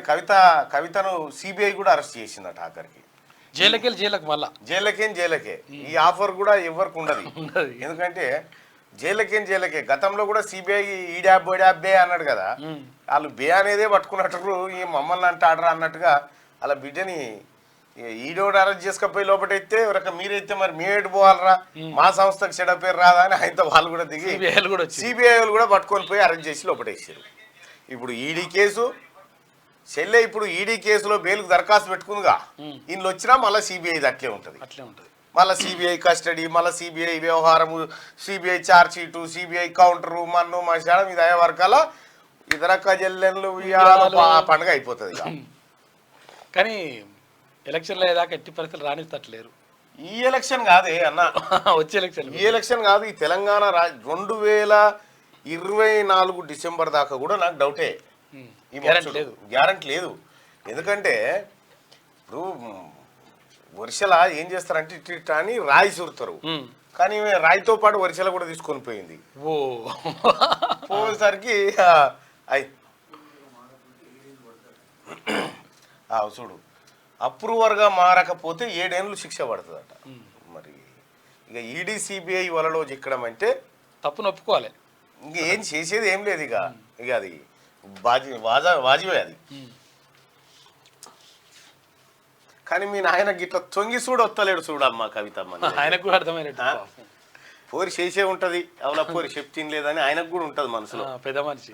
కవితను సిబిఐ కూడా అరెస్ట్ చేసిందట ఆఖరికి. జైలుకి మళ్ళా జైలకే ఈ ఆఫర్ కూడా ఎవరికి ఉండదు. ఎందుకంటే జైలకే గతంలో కూడా సిబిఐ ఈడాబే అన్నాడు కదా, వాళ్ళు బే అనేదే పట్టుకున్నట్టు ఈ మమ్మల్ని అంటాడరా అన్నట్టుగా అలా బిడ్డని ఈడోడు అరెస్ట్ చేసుకపోయి లోపటైతే ఎవరక మీరైతే మరి మేమేటి పోవాలరా, మా సంస్థకు చెడ పేరు రాదా అని ఆయనతో వాళ్ళు కూడా దిగి సిబిఐ వాళ్ళు కూడా పట్టుకొని పోయి అరెస్ట్ చేసి లోపటేసారు. ఇప్పుడు ఈడీ కేసు చెల్లె, ఇప్పుడు ఈడీ కేసులో బెయిల్కు దరఖాస్తు పెట్టుకుందిగా, వీళ్ళు వచ్చినా మళ్ళీ సిబిఐ అట్లే ఉంటుంది. మళ్ళీ సిబిఐ కస్టడీ, మళ్ళీ సిబిఐ వ్యవహారము, CBI charge sheet, CBI counter, మన్ను మశానం, ఇది అయ్యే వరకల్లా ఇతరక్క జల్లెన్లు పండుగ అయిపోతుంది. కానీ ఎలక్షన్లో ఏదాకా ఎట్టి పరిస్థితులు రాణిస్తట్లేరు. ఈ ఎలక్షన్ కాదే అన్న, వచ్చే ఎలక్షన్ ఈ ఎలక్షన్ కాదు, ఈ తెలంగాణ 2024 డిసెంబర్ దాకా కూడా నాకు డౌటే, గ్యారంటీ లేదు. ఎందుకంటే ఇప్పుడు వరిసెల ఏం చేస్తారంటే ఇటు అని రాయి చూరుతారు, కానీ రాయితో పాటు వరిసెల కూడా తీసుకొని పోయింది. పోయేసరికి చూడు అప్రూవర్గా మారకపోతే 7 ఏళ్ళు శిక్ష పడుతుందట. మరి ఇక ఈడీ సిబిఐ వలలో చిక్కడం అంటే తప్పును ఒప్పుకోవాలి, ఇంక ఏం చేసేది ఏం లేదు. ఇక అది వాజివే అది. కానీ మీ నాయన గిట్ల తొంగి చూడు వస్తలేడు చూడమ్మా కవితమ్మ, ఆయనకు కూడా అర్థమైనట్టు పోరి చేసే ఉంటది, అవలా పోరి చెప్తిని లేదని ఆయనకు కూడా ఉంటది మనసులో, పెద్ద మనిషి.